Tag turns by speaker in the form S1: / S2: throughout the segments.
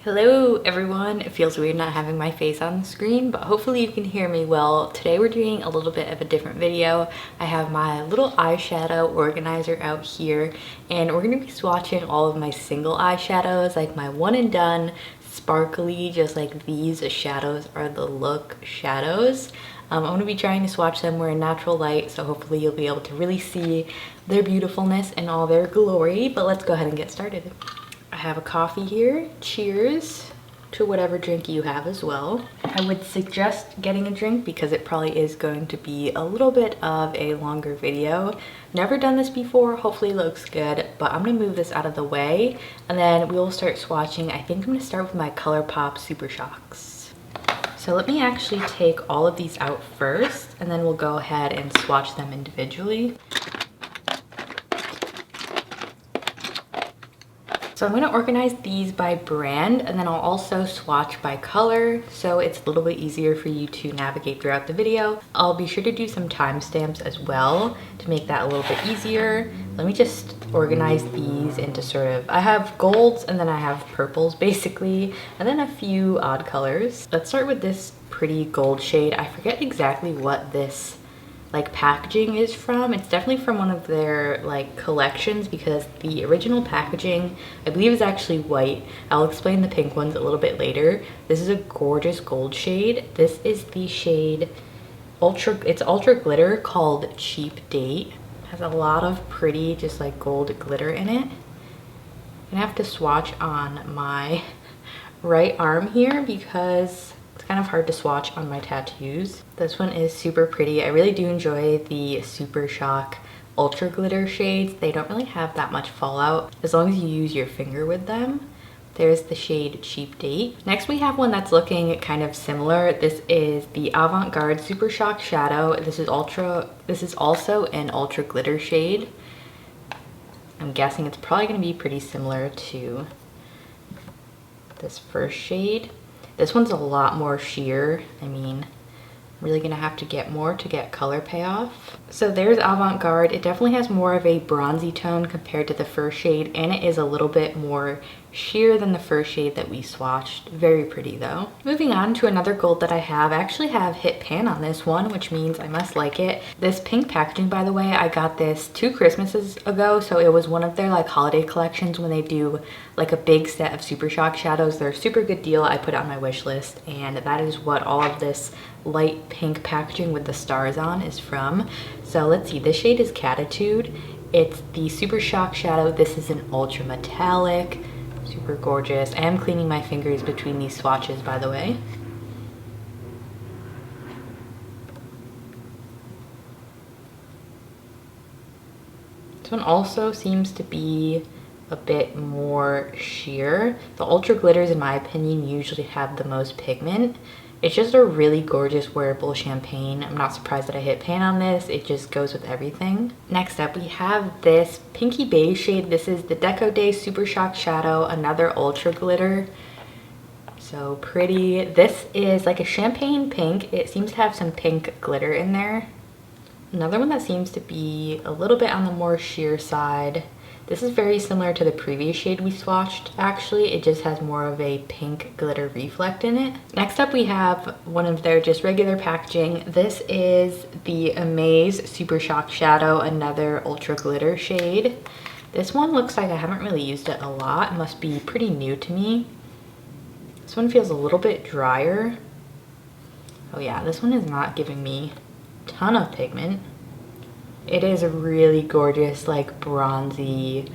S1: Hello everyone, it feels weird not having my face on the screen, but hopefully you can hear me well. Today we're doing a little bit of a different video. I have my little eyeshadow organizer out here and we're going to be swatching all of my single eyeshadows, like my one and done, sparkly, just like these shadows are the look shadows. I'm going to be trying to swatch them. We're in natural light, so hopefully you'll be able to really see their beautifulness and all their glory, but let's go ahead and get started. I have a coffee here. Cheers to whatever drink you have as well. I would suggest getting a drink because it probably is going to be a little bit of a longer video. Never done this before, hopefully it looks good, but I'm gonna move this out of the way and then we'll start swatching. I think I'm gonna start with my Colourpop Super Shocks. So let me actually take all of these out first and then we'll go ahead and swatch them individually. So I'm going to organize these by brand and then I'll also swatch by color so it's a little bit easier for you to navigate throughout the video. I'll be sure to do some timestamps as well to make that a little bit easier. Let me just organize these into sort of, I have golds and then I have purples basically, and then a few odd colors. Let's start with this pretty gold shade. I forget exactly what this like packaging is from. It's definitely from one of their like collections because the original packaging I believe is actually white. I'll explain the pink ones a little bit later. This is a gorgeous gold shade. This is the shade it's ultra glitter called Cheap Date. It has a lot of pretty just like gold glitter in it. I'm gonna have to swatch on my right arm here because it's kind of hard to swatch on my tattoos. This one is super pretty. I really do enjoy the Super Shock Ultra Glitter shades. They don't really have that much fallout as long as you use your finger with them. There's the shade Cheap Date. Next we have one that's looking kind of similar. This is the Avant-Garde Super Shock Shadow. This is also an Ultra Glitter shade. I'm guessing it's probably going to be pretty similar to this first shade. This one's a lot more sheer. I mean, I'm really gonna have to get more to get color payoff. So there's Avant-Garde. It definitely has more of a bronzy tone compared to the first shade, and it is a little bit more sheer than the first shade that we swatched. Very pretty though. Moving on to another gold that I actually have hit pan on this one, which means I must like it. This pink packaging, by the way, I got this 2 Christmases ago, so it was one of their like holiday collections when they do like a big set of Super Shock shadows. They're a super good deal. I put it on my wish list, and that is what all of this light pink packaging with the stars on is from. So let's see, this shade is Catitude. It's the Super Shock shadow. This is an ultra metallic, super gorgeous. I am cleaning my fingers between these swatches, by the way. This one also seems to be a bit more sheer. The Ultra Glitters, in my opinion, usually have the most pigment. It's just a really gorgeous wearable champagne. I'm not surprised that I hit pan on this. It just goes with everything. Next up, we have this pinky beige shade. This is the Deco Day Super Shock Shadow, another Ultra Glitter. So pretty. This is like a champagne pink. It seems to have some pink glitter in there. Another one that seems to be a little bit on the more sheer side. This is very similar to the previous shade we swatched, actually. It just has more of a pink glitter reflect in it. Next up we have one of their just regular packaging. This is the Amaze Super Shock Shadow, another Ultra Glitter shade. This one looks like I haven't really used it a lot. It must be pretty new to me. This one feels a little bit drier. Oh yeah, this one is not giving me a ton of pigment. It is a really gorgeous, like bronzy,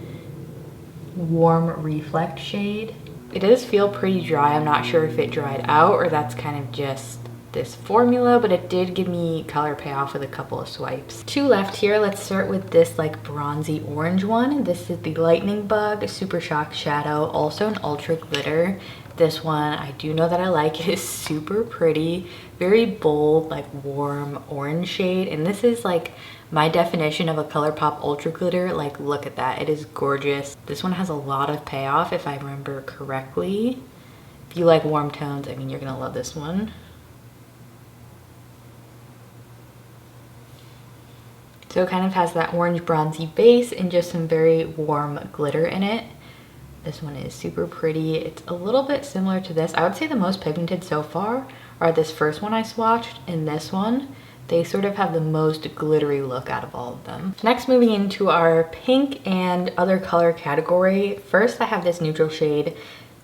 S1: warm reflect shade. It does feel pretty dry. I'm not sure if it dried out or that's kind of just this formula, but it did give me color payoff with a couple of swipes. 2 left here. Let's start with this like bronzy orange one. This is the Lightning Bug Super Shock Shadow, also an Ultra Glitter. This one, I do know that I like. It is super pretty, very bold, like warm orange shade, and this is like my definition of a Colourpop Ultra Glitter. Like, look at that, it is gorgeous. This one has a lot of payoff if I remember correctly. If you like warm tones, I mean, you're gonna love this one. So it kind of has that orange bronzy base and just some very warm glitter in it. This one is super pretty. It's a little bit similar to this. I would say the most pigmented so far are this first one I swatched and this one. They sort of have the most glittery look out of all of them. Next, moving into our pink and other color category. First, I have this neutral shade.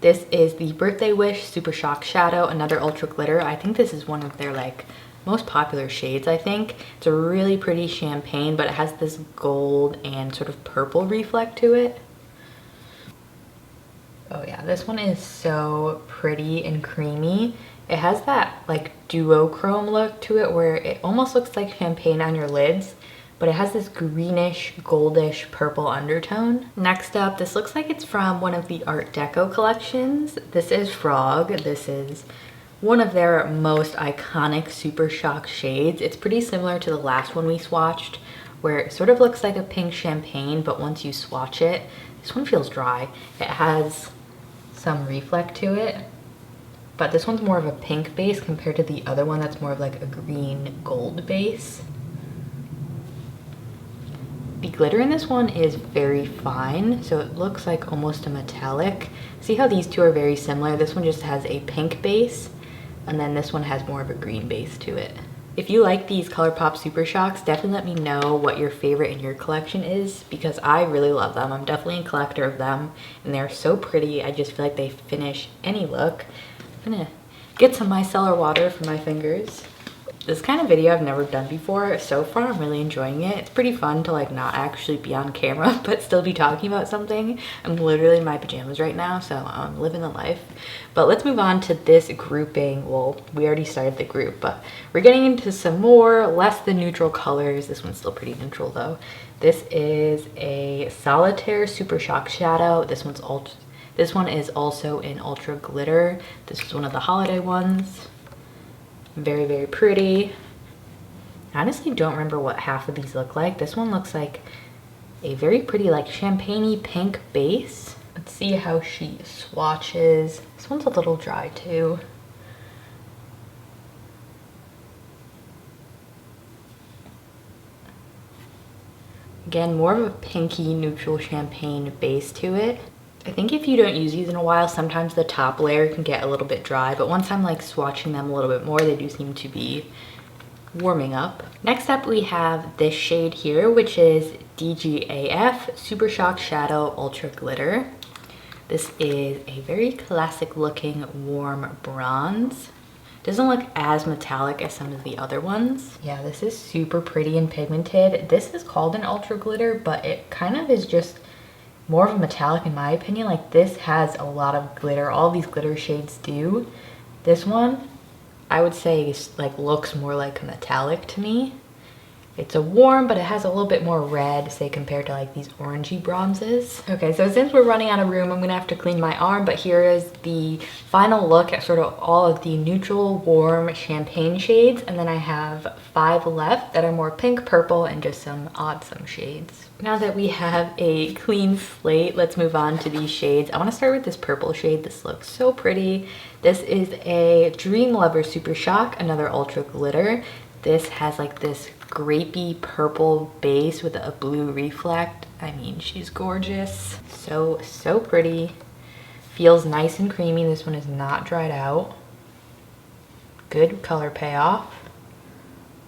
S1: This is the Birthday Wish Super Shock Shadow, another ultra glitter. I think this is one of their like most popular shades, I think. It's a really pretty champagne, but it has this gold and sort of purple reflect to it. Oh yeah, this one is so pretty and creamy. It has that like duochrome look to it where it almost looks like champagne on your lids, but it has this greenish, goldish, purple undertone. Next up, this looks like it's from one of the Art Deco collections. This is Frog. This is one of their most iconic Super Shock shades. It's pretty similar to the last one we swatched, where it sort of looks like a pink champagne, but once you swatch it, this one feels dry. It has some reflect to it, but this one's more of a pink base compared to the other one that's more of like a green gold base. The glitter in this one is very fine, so it looks like almost a metallic. See how these two are very similar? This one just has a pink base, and then this one has more of a green base to it. If you like these Colourpop Super Shocks, definitely let me know what your favorite in your collection is, because I really love them. I'm definitely a collector of them, and they're so pretty. I just feel like they finish any look. I'm gonna get some micellar water for my fingers. This kind of video I've never done before. So far, I'm really enjoying it. It's pretty fun to like not actually be on camera, but still be talking about something. I'm literally in my pajamas right now, so I'm living the life. But let's move on to this grouping. Well, we already started the group, but we're getting into some more less than neutral colors. This one's still pretty neutral though. This is a Solitaire Super Shock Shadow. This one is also in Ultra Glitter. This is one of the holiday ones. Very, very pretty. I honestly don't remember what half of these look like. This one looks like a very pretty like champagne-y pink base. Let's see how she swatches. This one's a little dry too. Again, more of a pinky neutral champagne base to it. I think if you don't use these in a while, sometimes the top layer can get a little bit dry, but once I'm like swatching them a little bit more, they do seem to be warming up. Next up, we have this shade here, which is DGAF Super Shock Shadow Ultra Glitter. This is a very classic looking warm bronze. Doesn't look as metallic as some of the other ones. Yeah, this is super pretty and pigmented. This is called an Ultra Glitter, but it kind of is just more of a metallic in my opinion. Like this has a lot of glitter. All these glitter shades do. This one, I would say like looks more like a metallic to me. It's a warm, but it has a little bit more red, say compared to like these orangey bronzes. Okay, so since we're running out of room, I'm gonna have to clean my arm, but here is the final look at sort of all of the neutral, warm champagne shades. And then I have 5 left that are more pink, purple, and just some some shades. Now that we have a clean slate, let's move on to these shades. I wanna start with this purple shade. This looks so pretty. This is a Dream Lover Super Shock, another Ultra Glitter. This has like this grapey purple base with a blue reflect. I mean, she's gorgeous. So pretty. Feels nice and creamy. This one is not dried out. Good color payoff.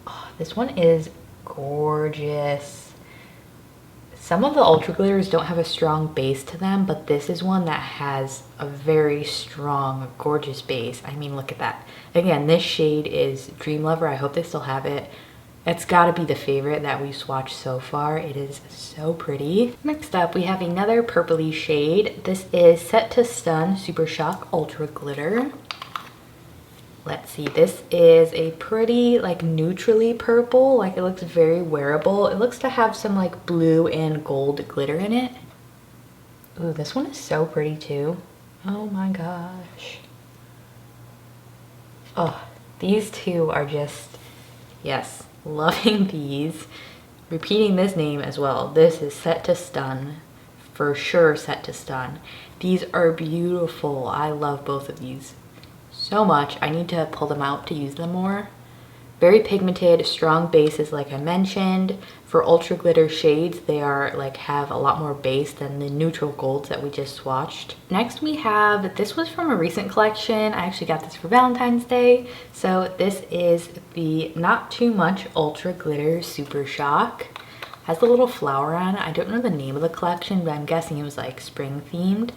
S1: Oh, this one is gorgeous. Some of the Ultra Glitters don't have a strong base to them, but this is one that has a very strong, gorgeous base. I mean, look at that. Again, this shade is Dream Lover. I hope they still have it. It's gotta be the favorite that we've swatched so far. It is so pretty. Next up, we have another purpley shade. This is Set to Stun Super Shock Ultra Glitter. Let's see, this is a pretty like neutrally purple. Like it looks very wearable. It looks to have some like blue and gold glitter in it. Ooh, this one is so pretty too. Oh my gosh. Oh, these two are just, yes. Loving these. Repeating this name as well. This is Set to Stun. For sure Set to Stun. These are beautiful. I love both of these so much. I need to pull them out to use them more. Very pigmented, strong bases like I mentioned. For ultra glitter shades, they are like have a lot more base than the neutral golds that we just swatched. Next we have, this was from a recent collection. I actually got this for Valentine's Day. So this is the Not Too Much Ultra Glitter Super Shock. Has a little flower on it. I don't know the name of the collection, but I'm guessing it was like spring themed.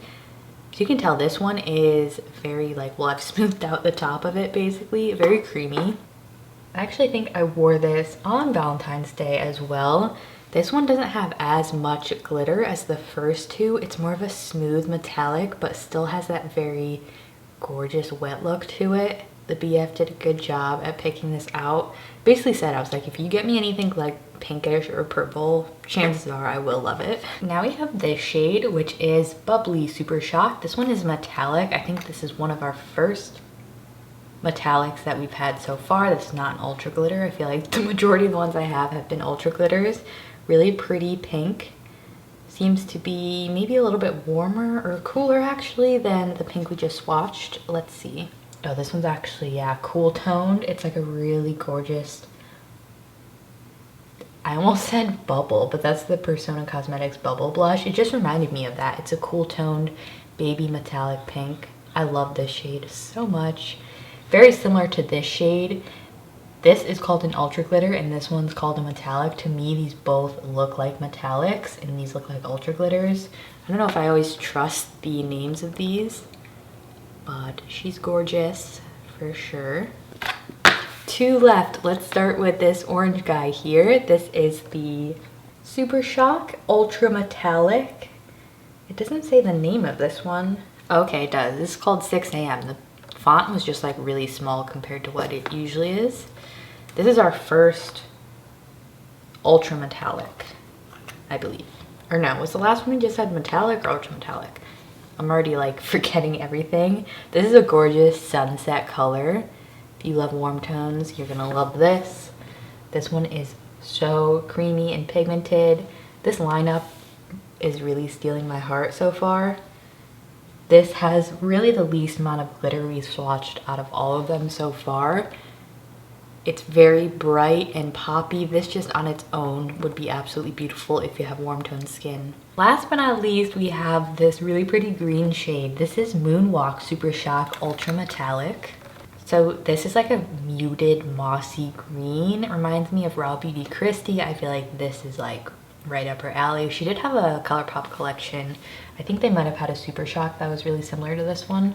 S1: So you can tell this one is very like, well, I've smoothed out the top of it basically, very creamy. I actually think I wore this on Valentine's Day as well. This one doesn't have as much glitter as the first two. It's more of a smooth metallic, but still has that very gorgeous wet look to it. The BF did a good job at picking this out. Basically said, I was like, if you get me anything like pinkish or purple, chances are I will love it. Now we have this shade, which is Bubbly Super Shock. This one is metallic. I think this is one of our first metallics that we've had so far that's not an ultra glitter. I feel like the majority of the ones I have been ultra glitters. Really pretty pink. Seems to be maybe a little bit warmer or cooler actually than the pink we just swatched. Let's see. Oh, this one's actually, yeah, cool toned. It's like a really gorgeous, I almost said bubble, but that's the Persona Cosmetics Bubble Blush. It just reminded me of that. It's a cool toned baby metallic pink. I love this shade so much. Very similar to this shade. This is called an ultra glitter and this one's called a metallic. To me, these both look like metallics and these look like ultra glitters. I don't know if I always trust the names of these, but she's gorgeous for sure. Two left. Let's start with this orange guy here. This is the Super Shock Ultra Metallic. It doesn't say the name of this one. Okay, it does. This is called 6 a.m. The font was just like really small compared to what it usually is. This is our first ultra metallic, I believe. Or no, was the last one we just had metallic or ultra metallic? I'm already like forgetting everything. This is a gorgeous sunset color. If you love warm tones, you're gonna love this. This one is so creamy and pigmented. This lineup is really stealing my heart so far. This has really the least amount of glitter we've swatched out of all of them so far. It's very bright and poppy. This just on its own would be absolutely beautiful if you have warm toned skin. Last but not least, we have this really pretty green shade. This is Moonwalk Super Shock Ultra Metallic. So this is like a muted mossy green. It reminds me of Raw Beauty Christie. I feel like this is like right up her alley. She did have a Colourpop collection. I think they might have had a Super Shock that was really similar to this one.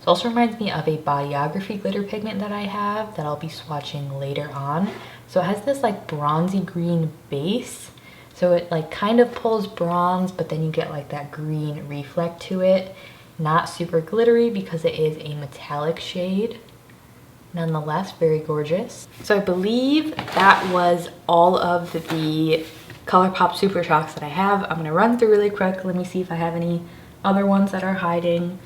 S1: It also reminds me of a Bodyography glitter pigment that I have that I'll be swatching later on. So it has this like bronzy green base. So it like kind of pulls bronze, but then you get like that green reflect to it. Not super glittery because it is a metallic shade. Nonetheless, very gorgeous. So I believe that was all of the Colourpop Super Shocks that I have. I'm gonna run through really quick. Let me see if I have any other ones that are hiding.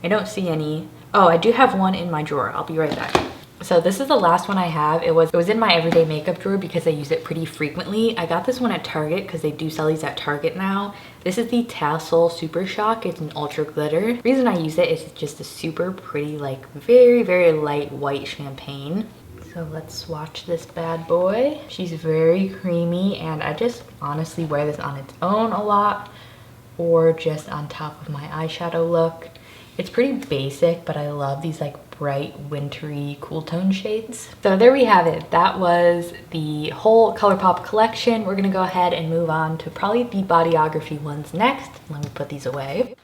S1: I don't see any. Oh, I do have one in my drawer. I'll be right back. So this is the last one I have. It was in my everyday makeup drawer because I use it pretty frequently. I got this one at Target because they do sell these at Target now. This is the Tassel Super Shock. It's an ultra glitter. The reason I use it is it's just a super pretty, like very, very light white champagne. So let's swatch this bad boy. She's very creamy and I just honestly wear this on its own a lot or just on top of my eyeshadow look. It's pretty basic, but I love these like bright, wintry, cool tone shades. So there we have it. That was the whole Colourpop collection. We're gonna go ahead and move on to probably the Bodyography ones next. Let me put these away.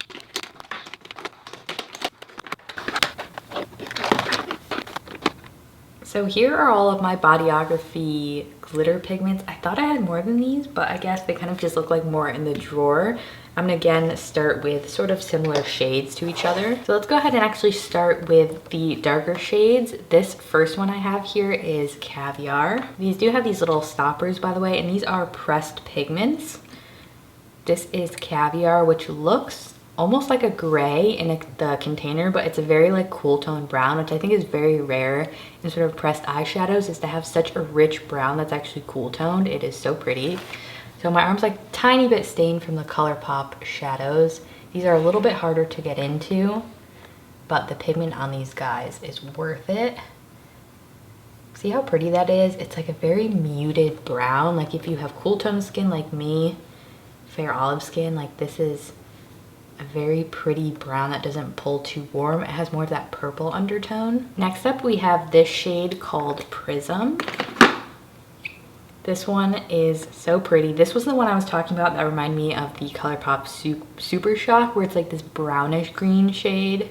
S1: So here are all of my Bodyography glitter pigments. I thought I had more than these, but I guess they kind of just look like more in the drawer. I'm gonna again start with sort of similar shades to each other. So let's go ahead and actually start with the darker shades. This first one I have here is Caviar. These do have these little stoppers, by the way, and these are pressed pigments. This is Caviar, which looks almost like a gray in the container, but it's a very like cool tone brown, which I think is very rare in sort of pressed eyeshadows, is to have such a rich brown that's actually cool toned. It is so pretty. So my arm's like tiny bit stained from the Colourpop shadows. These are a little bit harder to get into, but the pigment on these guys is worth it. See how pretty that is? It's like a very muted brown. Like if you have cool tone skin like me, fair olive skin, like this is a very pretty brown that doesn't pull too warm. It has more of that purple undertone. Next up we have this shade called Prism. This one is so pretty. This was the one I was talking about that reminded me of the Colourpop Super Shock, where it's like this brownish green shade.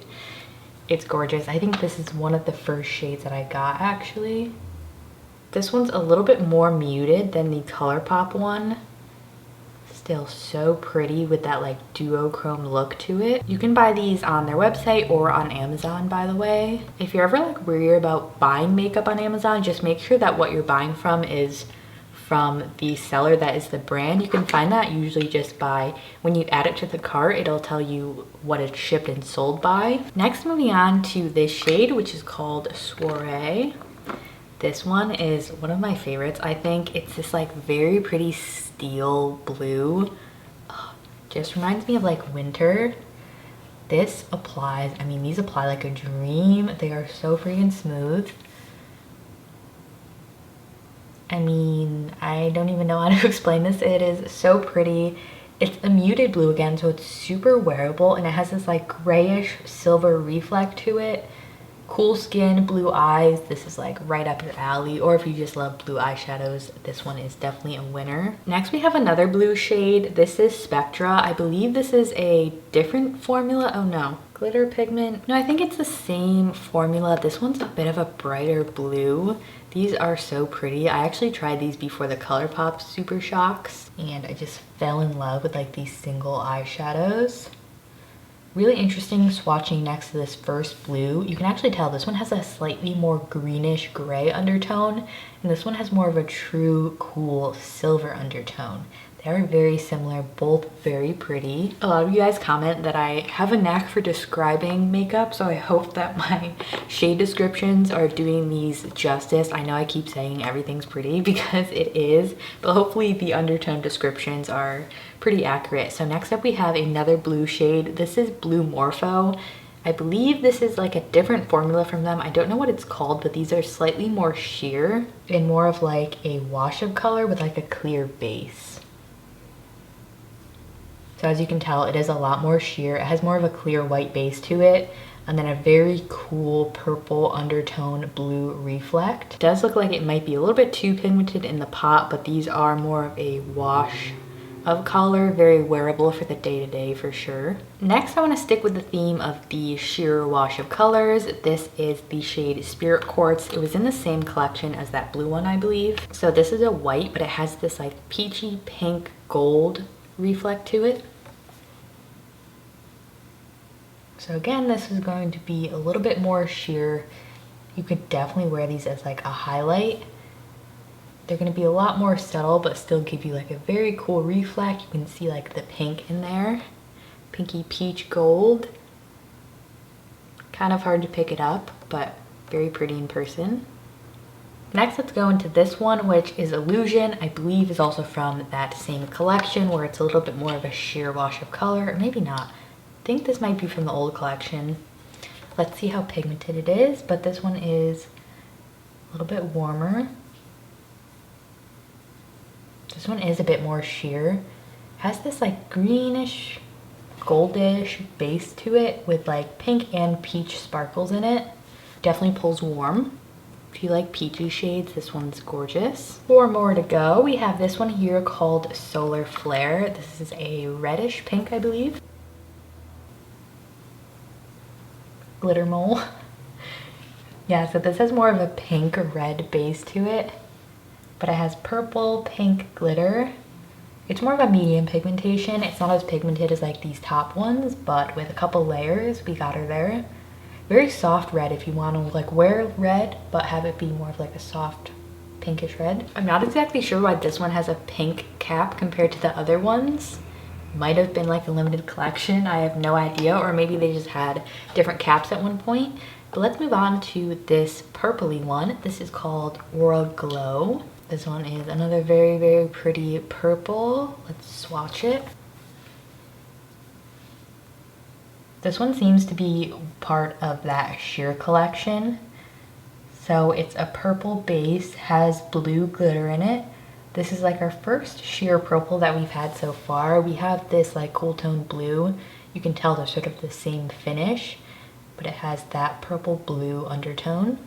S1: It's gorgeous. I think this is one of the first shades that I got actually. This one's a little bit more muted than the Colourpop one. Still so pretty with that like duochrome look to it. You can buy these on their website or on Amazon, by the way. If you're ever like worried about buying makeup on Amazon, just make sure that what you're buying from is from the seller that is the brand. You can find that usually just by when you add it to the cart, it'll tell you what it's shipped and sold by. Next, moving on to this shade, which is called Soiree. This one is one of my favorites. I think it's this like very pretty steel blue. Oh, just reminds me of like winter. This applies, I mean, these apply like a dream. They are so freaking smooth. I mean, I don't even know how to explain this. It is so pretty. It's a muted blue again, so it's super wearable, and it has this like grayish silver reflect to it. Cool skin, blue eyes, this is like right up your alley. Or if you just love blue eyeshadows, this one is definitely a winner. Next we have another blue shade. This is Spectra. I believe this is a different formula. Oh no, glitter pigment. No, I think it's the same formula. This one's a bit of a brighter blue. These are so pretty. I actually tried these before the Colourpop Super Shocks, and I just fell in love with like these single eyeshadows. Really interesting swatching next to this first blue. You can actually tell this one has a slightly more greenish gray undertone, and this one has more of a true cool silver undertone. They are very similar, both very pretty. A lot of you guys comment that I have a knack for describing makeup, so I hope that my shade descriptions are doing these justice. I know I keep saying everything's pretty because it is, but hopefully the undertone descriptions are pretty accurate. So next up we have another blue shade. This is Blue Morpho. I believe this is like a different formula from them. I don't know what it's called, but these are slightly more sheer and more of like a wash of color with like a clear base. So as you can tell, it is a lot more sheer. It has more of a clear white base to it, and then a very cool purple undertone blue reflect. It does look like it might be a little bit too pigmented in the pot, but these are more of a wash of color, very wearable for the day-to-day for sure. Next, I want to stick with the theme of the sheer wash of colors. This is the shade Spirit Quartz. It was in the same collection as that blue one, I believe. So this is a white, but it has this like peachy pink gold reflect to it. So again, this is going to be a little bit more sheer. You could definitely wear these as like a highlight. They're going to be a lot more subtle, but still give you like a very cool reflect. You can see like the pink in there. Pinky peach gold. Kind of hard to pick it up, but very pretty in person. Next, let's go into this one, which is Illusion. I believe is also from that same collection where it's a little bit more of a sheer wash of color, or maybe not. I think this might be from the old collection. Let's see how pigmented it is, but this one is a little bit warmer. This one is a bit more sheer. It has this like greenish, goldish base to it with like pink and peach sparkles in it. Definitely pulls warm. If you like peachy shades, this one's gorgeous. 4 more to go. We have this one here called Solar Flare. This is a reddish pink, I believe. Glitter mole. Yeah, so this has more of a pink red base to it, but it has purple, pink glitter. It's more of a medium pigmentation. It's not as pigmented as like these top ones, but with a couple layers, we got her there. Very soft red if you want to like wear red, but have it be more of like a soft pinkish red. I'm not exactly sure why this one has a pink cap compared to the other ones. Might have been like a limited collection, I have no idea, or maybe they just had different caps at one point. But let's move on to this purpley one. This is called Aura Glow. This one is another very, very pretty purple. Let's swatch it. This one seems to be part of that sheer collection. So it's a purple base, has blue glitter in it. This is like our first sheer purple that we've had so far. We have this like cool tone blue. You can tell they're sort of the same finish, but it has that purple blue undertone.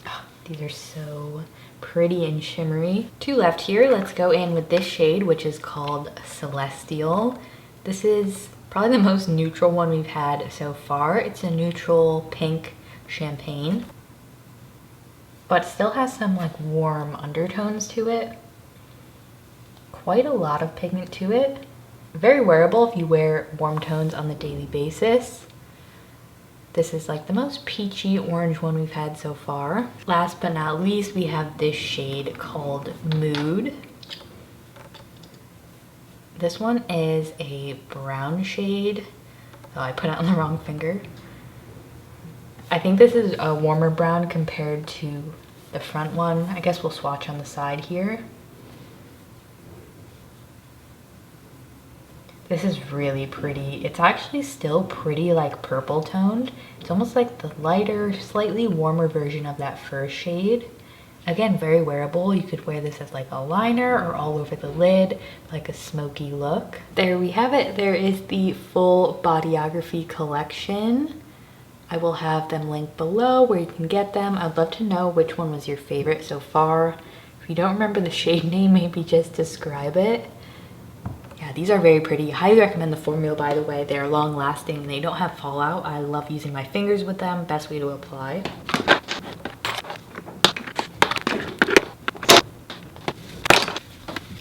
S1: Oh, these are so pretty and shimmery. Two left here. Let's go in with this shade, which is called Celestial. This is probably the most neutral one we've had so far. It's a neutral pink champagne, but still has some like warm undertones to it. Quite a lot of pigment to it. Very wearable if you wear warm tones on the daily basis. This is like the most peachy orange one we've had so far. Last but not least, we have this shade called Mood. This one is a brown shade. Oh, I put it on the wrong finger. I think this is a warmer brown compared to the front one. I guess we'll swatch on the side here. This is really pretty. It's actually still pretty like purple toned. It's almost like the lighter, slightly warmer version of that first shade. Again, very wearable. You could wear this as like a liner or all over the lid, like a smoky look. There we have it. There is the full Bodyography collection. I will have them linked below where you can get them. I'd love to know which one was your favorite so far. If you don't remember the shade name, maybe just describe it. Yeah, these are very pretty. Highly recommend the formula, by the way. They're long lasting and they don't have fallout. I love using my fingers with them. Best way to apply.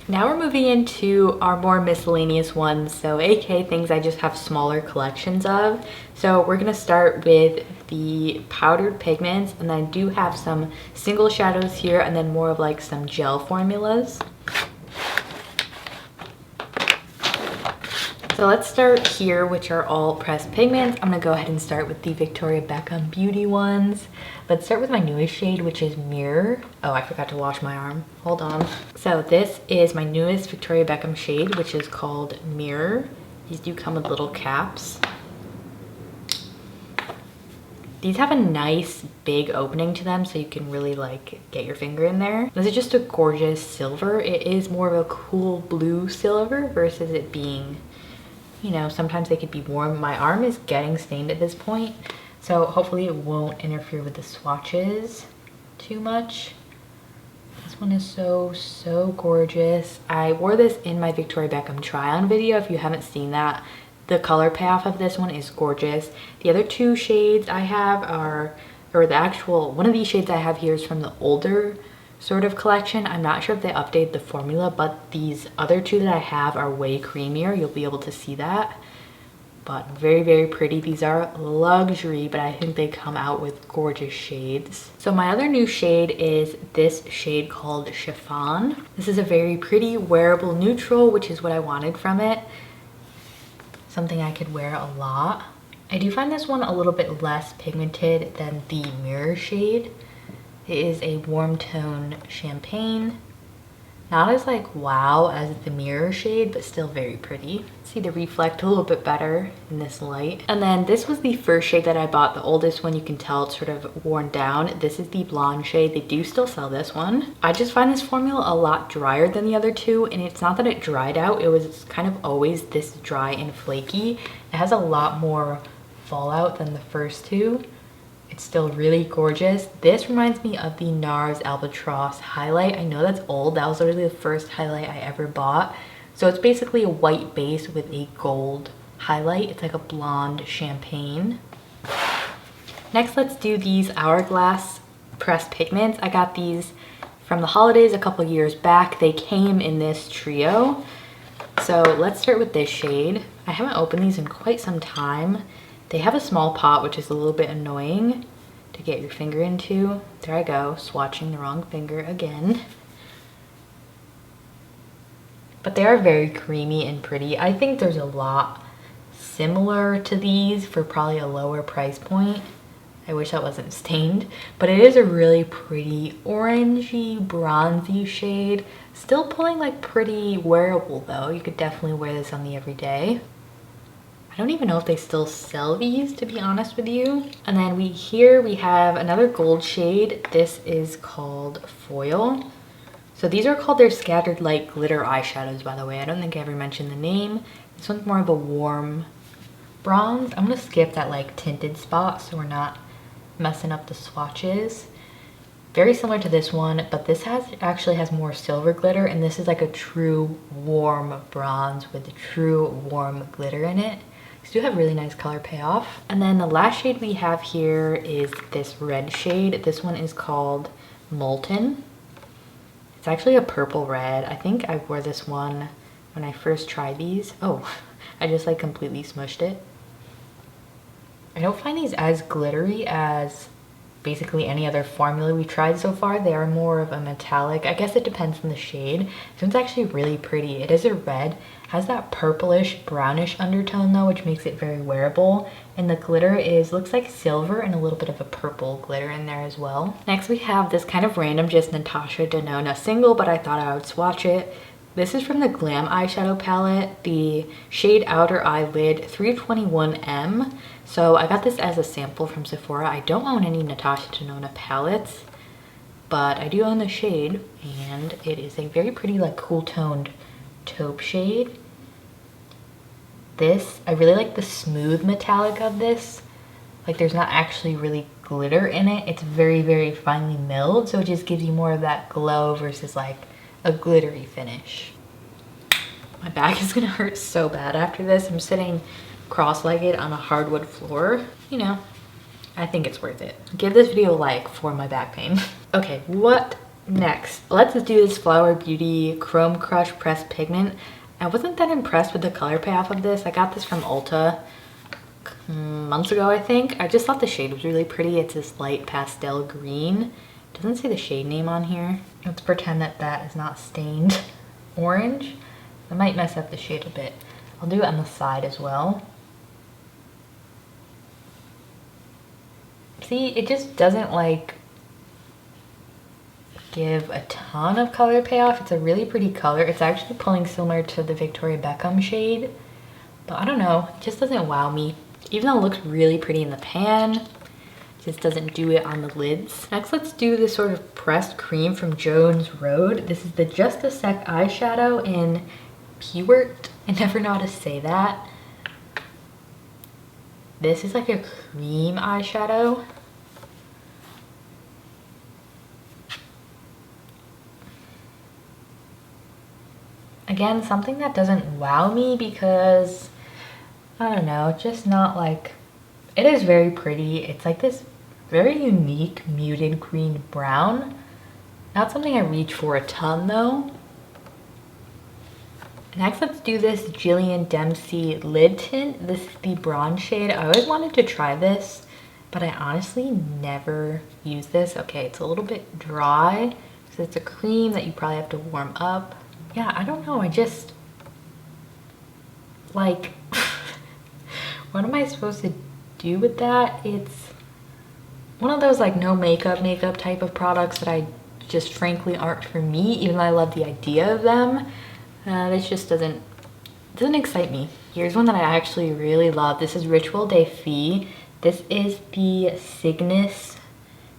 S1: Now we're moving into our more miscellaneous ones, so aka things I just have smaller collections of. So we're gonna start with the powdered pigments, and I do have some single shadows here and then more of like some gel formulas. So let's start here, which are all pressed pigments. I'm gonna go ahead and start with the Victoria Beckham Beauty ones. Let's start with my newest shade, which is Mirror. Oh, I forgot to wash my arm. Hold on. So this is my newest Victoria Beckham shade, which is called Mirror. These do come with little caps. These have a nice big opening to them, so you can really like get your finger in there. This is just a gorgeous silver. It is more of a cool blue silver versus it being, you know, sometimes they could be warm. My arm is getting stained at this point, so hopefully it won't interfere with the swatches too much. This one is so gorgeous. I wore this in my Victoria Beckham try-on video. If you haven't seen that, the color payoff of this one is gorgeous. The other two shades I have are, or the actual, one of these shades I have here is from the older sort of collection. I'm not sure if they updated the formula, but these other two that I have are way creamier. You'll be able to see that. But very pretty. These are luxury, but I think they come out with gorgeous shades. So my other new shade is this shade called Chiffon. This is a very pretty wearable neutral, which is what I wanted from it. Something I could wear a lot. I do find this one a little bit less pigmented than the Mirror shade. It is a warm tone champagne. Not as like wow as the Mirror shade, but still very pretty. See the reflect a little bit better in this light. And then this was the first shade that I bought, the oldest one. You can tell it's sort of worn down. This is the blonde shade. They do still sell this one. I just find this formula a lot drier than the other two, and it's not that it dried out. It was kind of always this dry and flaky. It has a lot more fallout than the first two. It's still really gorgeous. This reminds me of the NARS Albatross highlight. I know that's old. That was literally the first highlight I ever bought. So it's basically a white base with a gold highlight. It's like a blonde champagne. Next, let's do these Hourglass pressed pigments. I got these from the holidays a couple years back. They came in this trio. So let's start with this shade. I haven't opened these in quite some time. They have a small pot, which is a little bit annoying to get your finger into. There I go, swatching the wrong finger again. But they are very creamy and pretty. I think there's a lot similar to these for probably a lower price point. I wish that wasn't stained, but it is a really pretty orangey, bronzy shade. Still pulling like pretty wearable though. You could definitely wear this on the everyday. I don't even know if they still sell these, to be honest with you. And then here we have another gold shade. This is called Foil. So these are called their Scattered Light Glitter eyeshadows, by the way. I don't think I ever mentioned the name. This one's more of a warm bronze. I'm gonna skip that like tinted spot so we're not messing up the swatches. Very similar to this one, but this actually has more silver glitter, and this is like a true warm bronze with a true warm glitter in it. These do have really nice color payoff. And then the last shade we have here is this red shade. This one is called Molten. It's actually a purple red. I think I wore this one when I first tried these. Oh, I just like completely smushed it. I don't find these as glittery as basically any other formula we tried so far. They are more of a metallic. I guess it depends on the shade. This one's actually really pretty. It is a red, has that purplish brownish undertone though, which makes it very wearable. And the glitter looks like silver and a little bit of a purple glitter in there as well. Next we have this kind of random just Natasha Denona single, but I thought I would swatch it. This is from the Glam eyeshadow palette, the shade Outer Eyelid 321M. So I got this as a sample from Sephora. I don't own any Natasha Denona palettes, but I do own the shade, and it is a very pretty like cool toned taupe shade. I really like the smooth metallic of this. Like there's not actually really glitter in it. It's very, very finely milled, so it just gives you more of that glow versus like a glittery finish. My back is gonna hurt so bad after this. I'm sitting cross-legged on a hardwood floor. You know, I think it's worth it. Give this video a like for my back pain. Okay, what next? Let's do this Flower Beauty Chrome Crush Pressed Pigment. I wasn't that impressed with the color payoff of this. I got this from Ulta months ago, I think. I just thought the shade was really pretty. It's this light pastel green. Doesn't say the shade name on here. Let's pretend that that is not stained orange. I might mess up the shade a bit. I'll do it on the side as well. See, it just doesn't like give a ton of color payoff. It's a really pretty color. It's actually pulling similar to the Victoria Beckham shade, but I don't know, it just doesn't wow me. Even though it looks really pretty in the pan, it just doesn't do it on the lids. Next, let's do this sort of pressed cream from Jones Road. This is the Just a Sec eyeshadow in Pewter. I never know how to say that. This is like a cream eyeshadow. Again, something that doesn't wow me because, I don't know, just not like, it is very pretty. It's like this very unique muted green brown. Not something I reach for a ton though. Next, let's do this Jillian Dempsey lid tint. This is the bronze shade. I always wanted to try this, but I honestly never use this. Okay, it's a little bit dry, so it's a cream that you probably have to warm up. Yeah, I don't know, I just, like, what am I supposed to do with that? It's one of those like no makeup type of products that I just frankly aren't for me, even though I love the idea of them. This just doesn't excite me. Here's one that I actually really love. This is Ritual de Fille. This is the Cygnus.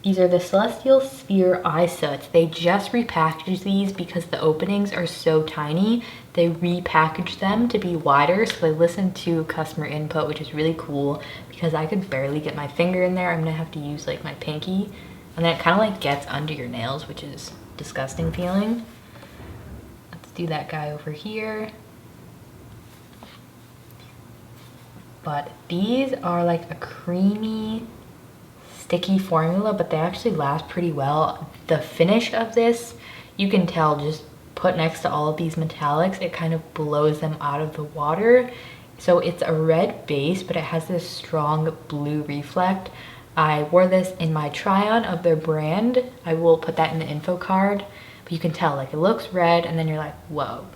S1: These are the Celestial Sphere eye sots. They just repackaged these because the openings are so tiny. They repackaged them to be wider, so they listened to customer input, which is really cool because I could barely get my finger in there. I'm gonna have to use like my pinky, and then it kind of like gets under your nails, which is disgusting feeling. Let's do that guy over here. But these are like a creamy, sticky formula, but they actually last pretty well. The finish of this, you can tell just put next to all of these metallics, it kind of blows them out of the water. So it's a red base, but it has this strong blue reflect. I wore this in my try-on of their brand. I will put that in the info card, but you can tell like it looks red and then you're like, whoa,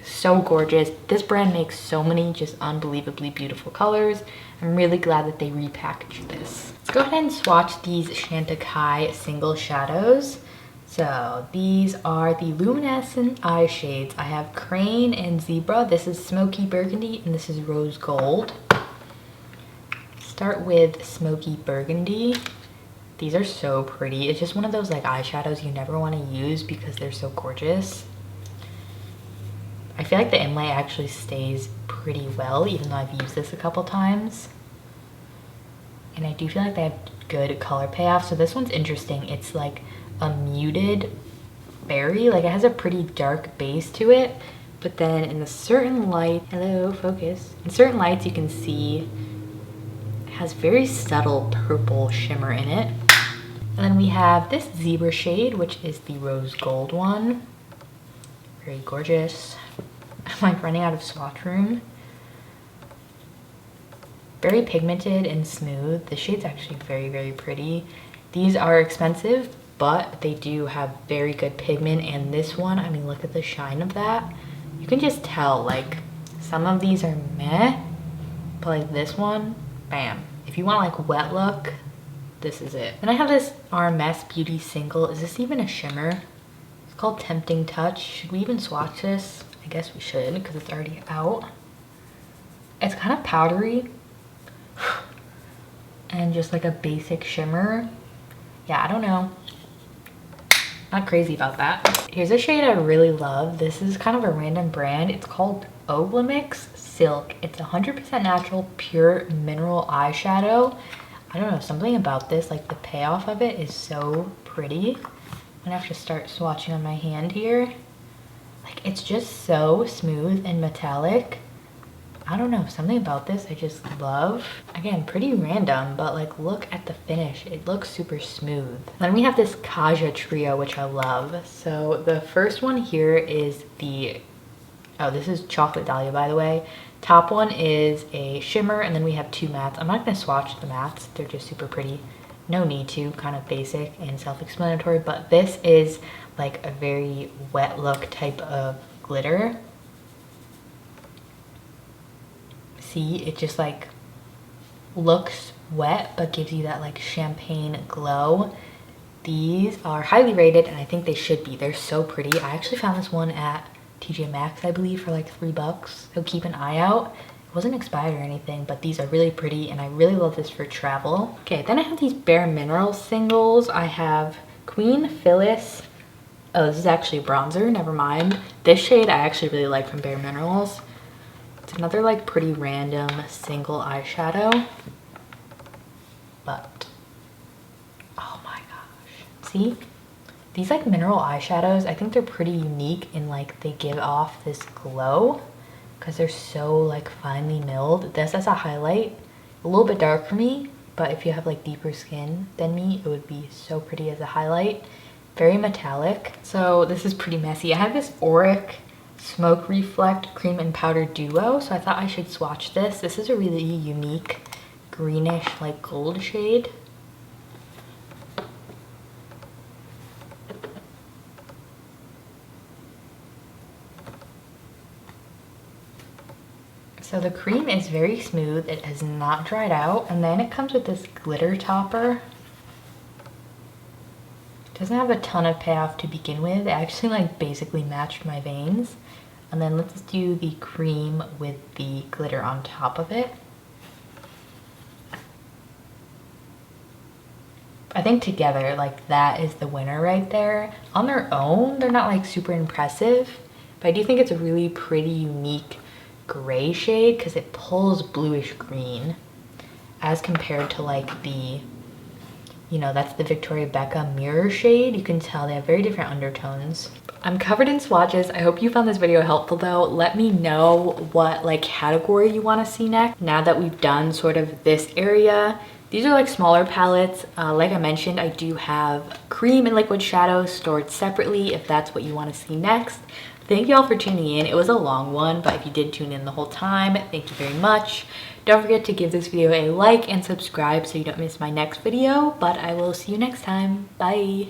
S1: so gorgeous. This brand makes so many just unbelievably beautiful colors. I'm really glad that they repackaged this. Let's go ahead and swatch these Chantecaille single shadows. So these are the Luminescent eye shades. I have Crane and Zebra. This is Smoky Burgundy and this is Rose Gold. start with Smoky Burgundy. These are so pretty. It's just one of those like eyeshadows you never want to use because they're so gorgeous. I feel like the inlay actually stays pretty well, even though I've used this a couple times. And I do feel like they have good color payoff. So this one's interesting. It's like a muted berry. Like it has a pretty dark base to it. But then in the certain light, hello, focus. In certain lights you can see it has very subtle purple shimmer in it. And then we have this zebra shade, which is the rose gold one. Very gorgeous. I'm like running out of swatch room. Very pigmented and smooth. The shade's actually very, very pretty. These are expensive, but they do have very good pigment. And this one, I mean, look at the shine of that. You can just tell, like, some of these are meh, but like this one, bam. If you want like wet look, this is it. Then I have this RMS Beauty single. Is this even a shimmer? It's called Tempting Touch. Should we even swatch this? I guess we should because it's already out. It's kind of powdery and just like a basic shimmer. Yeah, I don't know. Not crazy about that. Here's a shade I really love. This is kind of a random brand. It's called Oblimix Silk. It's 100% natural, pure mineral eyeshadow. I don't know, something about this, like the payoff of it is so pretty. I'm gonna have to start swatching on my hand here. Like it's just so smooth and metallic. I don't know, something about this I just love. Again, pretty random, but like look at the finish. It looks super smooth. Then we have this Kaja trio, which I love. So the first one here is the, oh, this is Chocolate Dahlia, by the way. Top one is a shimmer, and then we have two mattes. I'm not gonna swatch the mattes. They're just super pretty. No need to, kind of basic and self-explanatory, but this is like a very wet look type of glitter. See, it just like looks wet but gives you that like champagne glow. These are highly rated and I think they should be. They're so pretty. I actually found this one at TJ Maxx, I believe, for like $3, so keep an eye out. It wasn't expired or anything, but these are really pretty and I really love this for travel. Okay, then I have these Bareminerals singles. I have Queen Phyllis. Oh, this is actually bronzer, never mind. This shade I actually really like from Bareminerals. It's another like pretty random single eyeshadow, but oh my gosh. See? These like mineral eyeshadows, I think they're pretty unique in like they give off this glow because they're so like finely milled. This as a highlight, a little bit dark for me, but if you have like deeper skin than me, it would be so pretty as a highlight. Very metallic. So this is pretty messy. I have this Auric Smoke Reflect Cream and Powder Duo, so I thought I should swatch this. This is a really unique greenish like gold shade. So the cream is very smooth, it has not dried out, and then it comes with this glitter topper. It doesn't have a ton of payoff to begin with. It actually like basically matched my veins. And then let's do the cream with the glitter on top of it. I think together, like that is the winner right there. On their own, they're not like super impressive, but I do think it's a really pretty unique gray shade because it pulls bluish green as compared to like the, you know, that's the Victoria Beckham mirror shade. You can tell they have very different undertones. I'm covered in swatches. I hope you found this video helpful though. Let me know what like category you want to see next now that we've done sort of this area. These are like smaller palettes. Like I mentioned, I do have cream and liquid shadows stored separately if that's what you want to see next. Thank you all for tuning in. It was a long one, but if you did tune in the whole time, thank you very much. Don't forget to give this video a like and subscribe so you don't miss my next video, but I will see you next time. Bye.